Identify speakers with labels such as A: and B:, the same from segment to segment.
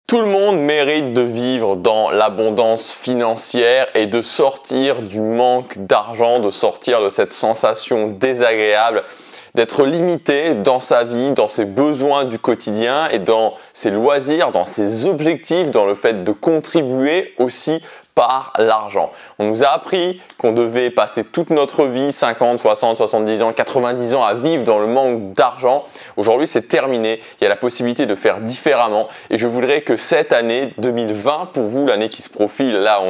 A: Tout le monde mérite de vivre dans l'abondance financière et de sortir du manque d'argent, de sortir de cette sensation désagréable, d'être limité dans sa vie, dans ses besoins du quotidien et dans ses loisirs, dans ses objectifs, dans le fait de contribuer aussi par l'argent. On nous a appris qu'on devait passer toute notre vie, 50, 60, 70 ans, 90 ans à vivre dans le manque d'argent. Aujourd'hui, c'est terminé. Il y a la possibilité de faire différemment et je voudrais que cette année 2020, pour vous, l'année qui se profile, là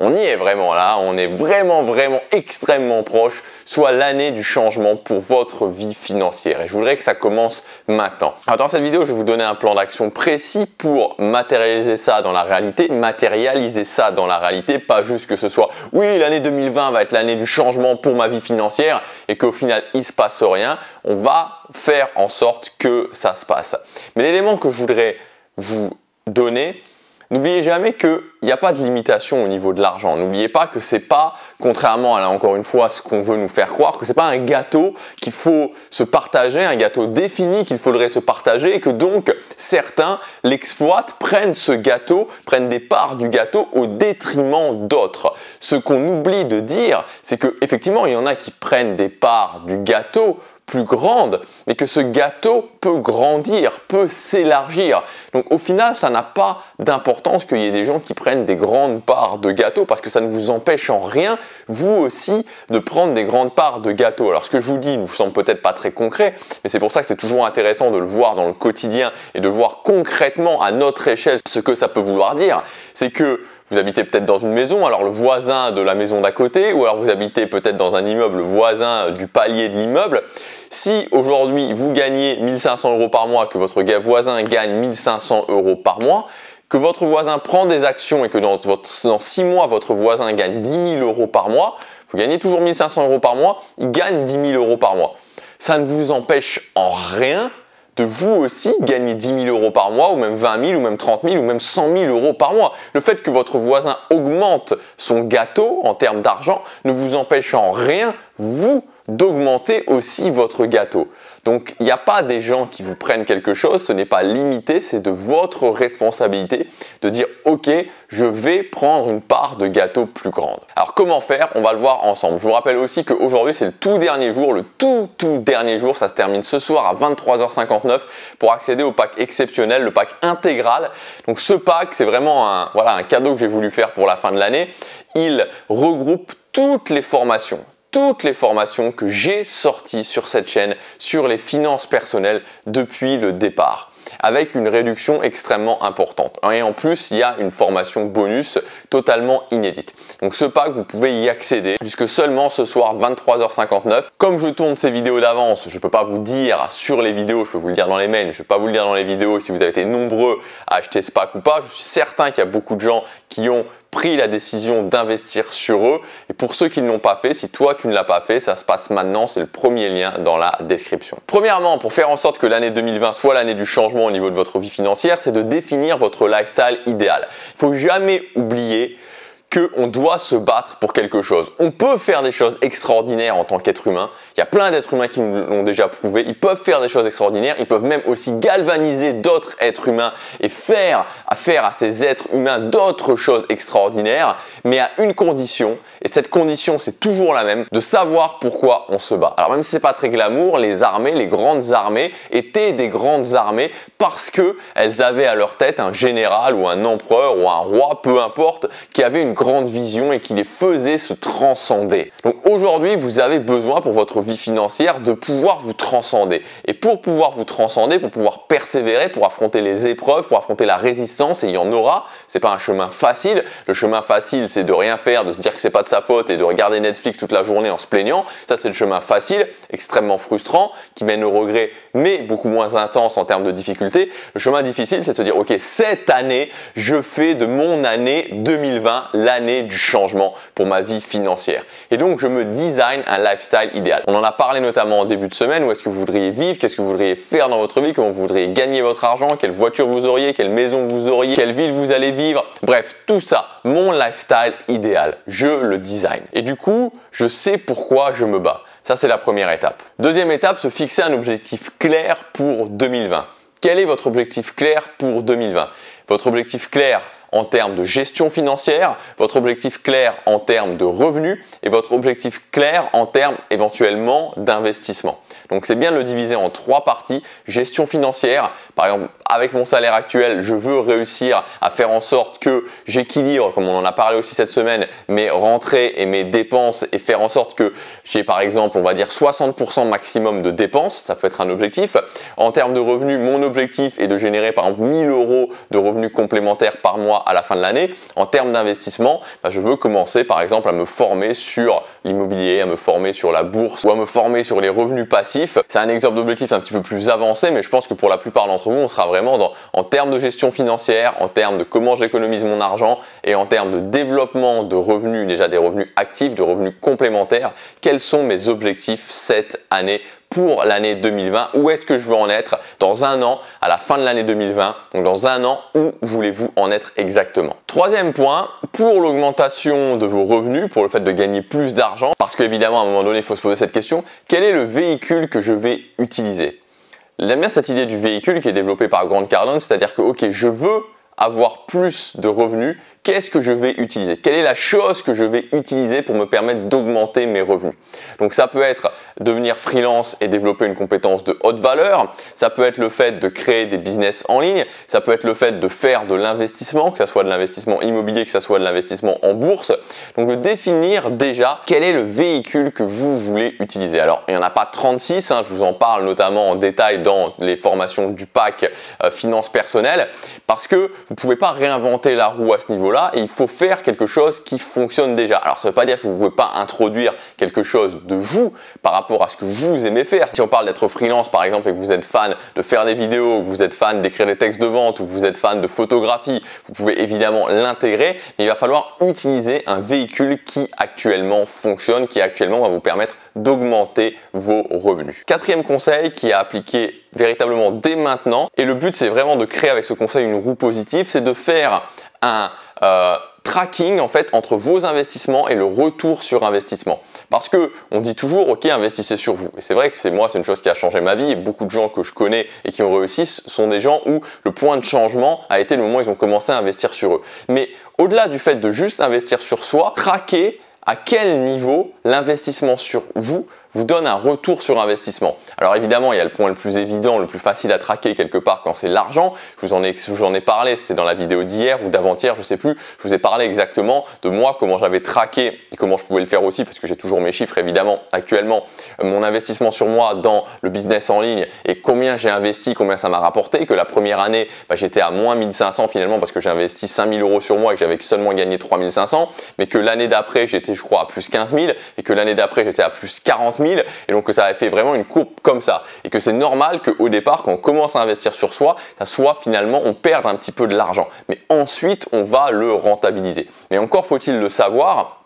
A: on y est vraiment là, on est vraiment extrêmement proche, soit l'année du changement pour votre vie financière. Et je voudrais que ça commence maintenant. Alors dans cette vidéo, je vais vous donner un plan d'action précis pour matérialiser ça dans la réalité, pas juste que ce soit « oui, l'année 2020 va être l'année du changement pour ma vie financière » et qu'au final, il ne se passe rien. On va faire en sorte que ça se passe. Mais l'élément que je voudrais vous donner, n'oubliez jamais qu'il n'y a pas de limitation au niveau de l'argent. N'oubliez pas que c'est pas, contrairement à là encore une fois ce qu'on veut nous faire croire, que c'est pas un gâteau qu'il faut se partager, un gâteau défini qu'il faudrait se partager et que donc certains l'exploitent, prennent ce gâteau, prennent des parts du gâteau au détriment d'autres. Ce qu'on oublie de dire, c'est qu'effectivement il y en a qui prennent des parts du gâteau plus grande, mais que ce gâteau peut grandir, peut s'élargir. Donc au final, ça n'a pas d'importance qu'il y ait des gens qui prennent des grandes parts de gâteau parce que ça ne vous empêche en rien, vous aussi, de prendre des grandes parts de gâteau. Alors ce que je vous dis ne vous semble peut-être pas très concret, mais c'est pour ça que c'est toujours intéressant de le voir dans le quotidien et de voir concrètement à notre échelle ce que ça peut vouloir dire. C'est que vous habitez peut-être dans une maison, alors le voisin de la maison d'à côté, ou alors vous habitez peut-être dans un immeuble voisin du palier de l'immeuble. Si aujourd'hui vous gagnez 1 500 € par mois, que votre voisin gagne 1 500 € par mois, que votre voisin prend des actions et que dans 6 mois votre voisin gagne 10 000 € par mois, vous gagnez toujours 1 500 € par mois, il gagne 10 000 € par mois. Ça ne vous empêche en rien de vous aussi gagner 10 000 € par mois, ou même 20 000, ou même 30 000, ou même 100 000 € par mois. Le fait que votre voisin augmente son gâteau en termes d'argent ne vous empêche en rien, vous, d'augmenter aussi votre gâteau. Donc, il n'y a pas des gens qui vous prennent quelque chose, ce n'est pas limité, c'est de votre responsabilité de dire « Ok, je vais prendre une part de gâteau plus grande ». Alors, comment faire? On va le voir ensemble. Je vous rappelle aussi qu'aujourd'hui, c'est le tout dernier jour, le tout dernier jour, ça se termine ce soir à 23h59 pour accéder au pack exceptionnel, le pack intégral. Donc, ce pack, c'est vraiment un cadeau que j'ai voulu faire pour la fin de l'année. Il regroupe toutes les formations que j'ai sorties sur cette chaîne sur les finances personnelles depuis le départ, avec une réduction extrêmement importante. Et en plus, il y a une formation bonus totalement inédite. Donc ce pack, vous pouvez y accéder jusque seulement ce soir 23h59. Comme je tourne ces vidéos d'avance, je ne peux pas vous dire sur les vidéos, je peux vous le dire dans les mails, mais je ne peux pas vous le dire dans les vidéos si vous avez été nombreux à acheter ce pack ou pas. Je suis certain qu'il y a beaucoup de gens qui ont pris la décision d'investir sur eux. Et pour ceux qui ne l'ont pas fait, si toi tu ne l'as pas fait, ça se passe maintenant, c'est le premier lien dans la description. Premièrement, pour faire en sorte que l'année 2020 soit l'année du changement au niveau de votre vie financière, c'est de définir votre lifestyle idéal. Il ne faut jamais oublier qu'on doit se battre pour quelque chose. On peut faire des choses extraordinaires en tant qu'être humain. Il y a plein d'êtres humains qui nous l'ont déjà prouvé. Ils peuvent faire des choses extraordinaires. Ils peuvent même aussi galvaniser d'autres êtres humains et faire à ces êtres humains d'autres choses extraordinaires, mais à une condition. Et cette condition, c'est toujours la même, de savoir pourquoi on se bat. Alors même si c'est pas très glamour, les armées, les grandes armées étaient des grandes armées parce qu'elles avaient à leur tête un général ou un empereur ou un roi, peu importe, qui avait une grande vision et qui les faisait se transcender. Donc aujourd'hui, vous avez besoin pour votre vie financière de pouvoir vous transcender. Et pour pouvoir vous transcender, pour pouvoir persévérer, pour affronter les épreuves, pour affronter la résistance, et il y en aura, c'est pas un chemin facile. Le chemin facile, c'est de rien faire, de se dire que c'est pas de sa faute et de regarder Netflix toute la journée en se plaignant. Ça, c'est le chemin facile, extrêmement frustrant, qui mène au regret, mais beaucoup moins intense en termes de difficulté. Le chemin difficile, c'est de se dire, ok, cette année, je fais de mon année 2020 l'année du changement pour ma vie financière. Et donc, je me design un lifestyle idéal. On en a parlé notamment en début de semaine. Où est-ce que vous voudriez vivre? Qu'est-ce que vous voudriez faire dans votre vie? Comment vous voudriez gagner votre argent? Quelle voiture vous auriez? Quelle maison vous auriez? Quelle ville vous allez vivre? Bref, tout ça, mon lifestyle idéal, je le design. Et du coup, je sais pourquoi je me bats. Ça, c'est la première étape. Deuxième étape, se fixer un objectif clair pour 2020. Quel est votre objectif clair pour 2020? votre objectif clair en termes de gestion financière, votre objectif clair en termes de revenus et votre objectif clair en termes éventuellement d'investissement. Donc c'est bien de le diviser en 3 parties. Gestion financière, par exemple avec mon salaire actuel, je veux réussir à faire en sorte que j'équilibre, comme on en a parlé aussi cette semaine, mes rentrées et mes dépenses et faire en sorte que j'ai par exemple, on va dire 60% maximum de dépenses, ça peut être un objectif. En termes de revenus, mon objectif est de générer par exemple 1000 € de revenus complémentaires par mois à la fin de l'année. En termes d'investissement, je veux commencer par exemple à me former sur l'immobilier, à me former sur la bourse ou à me former sur les revenus passifs. C'est un exemple d'objectif un petit peu plus avancé, mais je pense que pour la plupart d'entre vous, on sera vraiment en termes de gestion financière, en termes de comment j'économise mon argent et en termes de développement de revenus, déjà des revenus actifs, de revenus complémentaires. Quels sont mes objectifs cette année pour l'année 2020? Où est-ce que je veux en être dans un an, à la fin de l'année 2020? Donc dans un an, où voulez-vous en être exactement? Troisième point, pour l'augmentation de vos revenus, pour le fait de gagner plus d'argent, parce qu'évidemment à un moment donné, il faut se poser cette question, quel est le véhicule que je vais utiliser? J'aime bien cette idée du véhicule qui est développée par Grant Cardone, c'est-à-dire que ok, je veux avoir plus de revenus, qu'est-ce que je vais utiliser? Quelle est la chose que je vais utiliser pour me permettre d'augmenter mes revenus? Donc ça peut être devenir freelance et développer une compétence de haute valeur, ça peut être le fait de créer des business en ligne, ça peut être le fait de faire de l'investissement, que ce soit de l'investissement immobilier, que ce soit de l'investissement en bourse. Donc de définir déjà quel est le véhicule que vous voulez utiliser. Alors il n'y en a pas 36, je vous en parle notamment en détail dans les formations du pack Finances personnelles, parce que vous ne pouvez pas réinventer la roue à ce niveau-là et il faut faire quelque chose qui fonctionne déjà. Alors ça ne veut pas dire que vous ne pouvez pas introduire quelque chose de vous par rapport à ce que vous aimez faire. Si on parle d'être freelance par exemple et que vous êtes fan de faire des vidéos, que vous êtes fan d'écrire des textes de vente ou que vous êtes fan de photographie, vous pouvez évidemment l'intégrer, mais il va falloir utiliser un véhicule qui actuellement fonctionne, qui actuellement va vous permettre d'augmenter vos revenus. Quatrième conseil qui est à appliquer véritablement dès maintenant, et le but c'est vraiment de créer avec ce conseil une roue positive, c'est de faire un tracking en fait entre vos investissements et le retour sur investissement. Parce que on dit toujours ok, investissez sur vous. Et c'est vrai que c'est une chose qui a changé ma vie, et beaucoup de gens que je connais et qui ont réussi sont des gens où le point de changement a été le moment où ils ont commencé à investir sur eux. Mais au-delà du fait de juste investir sur soi, traquer à quel niveau l'investissement sur vous donne un retour sur investissement. Alors évidemment, il y a le point le plus évident, le plus facile à traquer quelque part quand c'est l'argent. Je vous en ai parlé, c'était dans la vidéo d'hier ou d'avant-hier, je ne sais plus. Je vous ai parlé exactement de moi, comment j'avais traqué et comment je pouvais le faire aussi parce que j'ai toujours mes chiffres évidemment actuellement. Mon investissement sur moi dans le business en ligne et combien j'ai investi, combien ça m'a rapporté. Que la première année, j'étais à moins 1500 finalement parce que j'ai investi 5000 € sur moi et que j'avais seulement gagné 3500. Mais que l'année d'après, j'étais je crois à plus 15 000 et que l'année d'après, j'étais à plus 40 000. Et donc que ça avait fait vraiment une courbe comme ça et que c'est normal qu'au départ quand on commence à investir sur soi, ça soit finalement on perde un petit peu de l'argent, mais ensuite on va le rentabiliser. Mais encore faut-il le savoir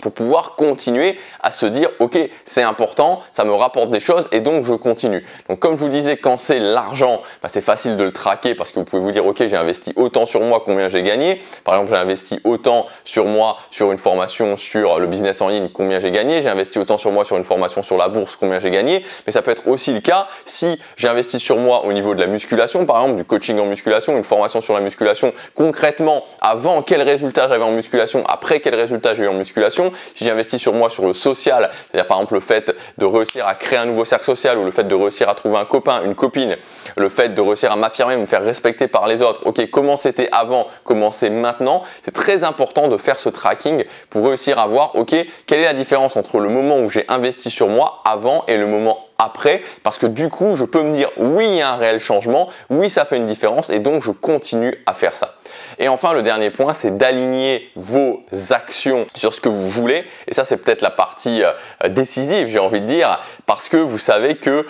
A: pour pouvoir continuer à se dire ok, c'est important, ça me rapporte des choses et donc je continue. Donc comme je vous disais, quand c'est l'argent, c'est facile de le traquer parce que vous pouvez vous dire ok, j'ai investi autant sur moi, combien j'ai gagné. Par exemple, j'ai investi autant sur moi sur une formation sur le business en ligne, combien j'ai gagné. J'ai investi autant sur moi sur une formation sur la bourse, combien j'ai gagné. Mais ça peut être aussi le cas si j'ai investi sur moi au niveau de la musculation, par exemple du coaching en musculation, une formation sur la musculation. Concrètement, avant quel résultat j'avais en musculation, après quel résultat j'ai eu en musculation. Si j'investis sur moi sur le social, c'est-à-dire par exemple le fait de réussir à créer un nouveau cercle social ou le fait de réussir à trouver un copain, une copine, le fait de réussir à m'affirmer, me faire respecter par les autres, ok, comment c'était avant, comment c'est maintenant, c'est très important de faire ce tracking pour réussir à voir, ok, quelle est la différence entre le moment où j'ai investi sur moi avant et le moment après, parce que du coup, je peux me dire oui, il y a un réel changement, oui, ça fait une différence et donc je continue à faire ça. Et enfin, le dernier point, c'est d'aligner vos actions sur ce que vous voulez. Et ça, c'est peut-être la partie décisive, j'ai envie de dire, parce que vous savez que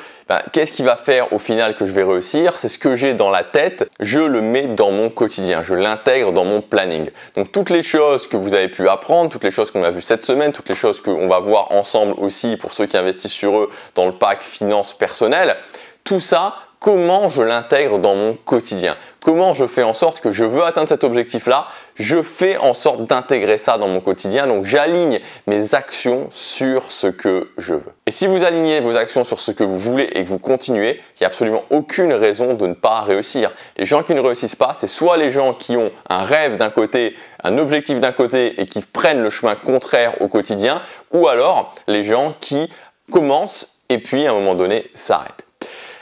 A: qu'est-ce qui va faire au final que je vais réussir? C'est ce que j'ai dans la tête, je le mets dans mon quotidien, je l'intègre dans mon planning. Donc toutes les choses que vous avez pu apprendre, toutes les choses qu'on a vues cette semaine, toutes les choses qu'on va voir ensemble aussi pour ceux qui investissent sur eux dans le pack Finances personnelles, tout ça, comment je l'intègre dans mon quotidien. Comment je fais en sorte que je veux atteindre cet objectif-là, je fais en sorte d'intégrer ça dans mon quotidien. Donc j'aligne mes actions sur ce que je veux. Et si vous alignez vos actions sur ce que vous voulez et que vous continuez, il n'y a absolument aucune raison de ne pas réussir. Les gens qui ne réussissent pas, c'est soit les gens qui ont un rêve d'un côté, un objectif d'un côté et qui prennent le chemin contraire au quotidien, ou alors les gens qui commencent et puis à un moment donné s'arrêtent.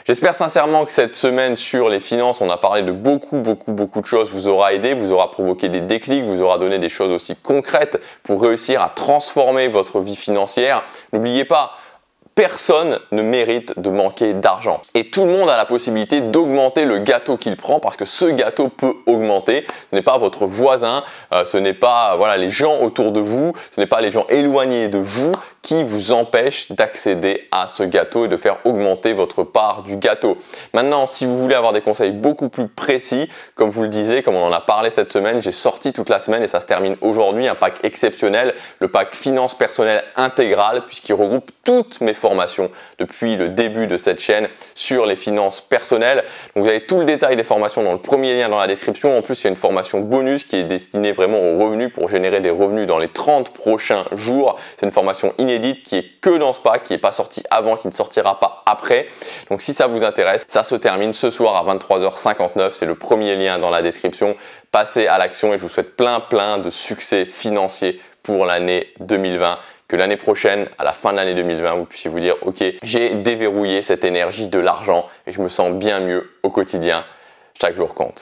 A: J'espère sincèrement que cette semaine sur les finances, on a parlé de beaucoup de choses, vous aura aidé, vous aura provoqué des déclics, vous aura donné des choses aussi concrètes pour réussir à transformer votre vie financière. N'oubliez pas, personne ne mérite de manquer d'argent. Et tout le monde a la possibilité d'augmenter le gâteau qu'il prend parce que ce gâteau peut augmenter. Ce n'est pas votre voisin, ce n'est pas les gens autour de vous, ce n'est pas les gens éloignés de vous qui vous empêchent d'accéder à ce gâteau et de faire augmenter votre part du gâteau. Maintenant, si vous voulez avoir des conseils beaucoup plus précis, comme vous le disiez, comme on en a parlé cette semaine, j'ai sorti toute la semaine et ça se termine aujourd'hui, un pack exceptionnel, le pack Finances Personnelles Intégrales, puisqu'il regroupe toutes mes formations depuis le début de cette chaîne sur les finances personnelles. Donc vous avez tout le détail des formations dans le premier lien dans la description. En plus, il y a une formation bonus qui est destinée vraiment aux revenus pour générer des revenus dans les 30 prochains jours. C'est une formation inédite qui est que dans ce pack, qui n'est pas sorti avant, qui ne sortira pas après. Donc si ça vous intéresse, ça se termine ce soir à 23h59. C'est le premier lien dans la description. Passez à l'action et je vous souhaite plein de succès financiers pour l'année 2020. Que l'année prochaine, à la fin de l'année 2020, vous puissiez vous dire « Ok, j'ai déverrouillé cette énergie de l'argent et je me sens bien mieux au quotidien. Chaque jour compte ».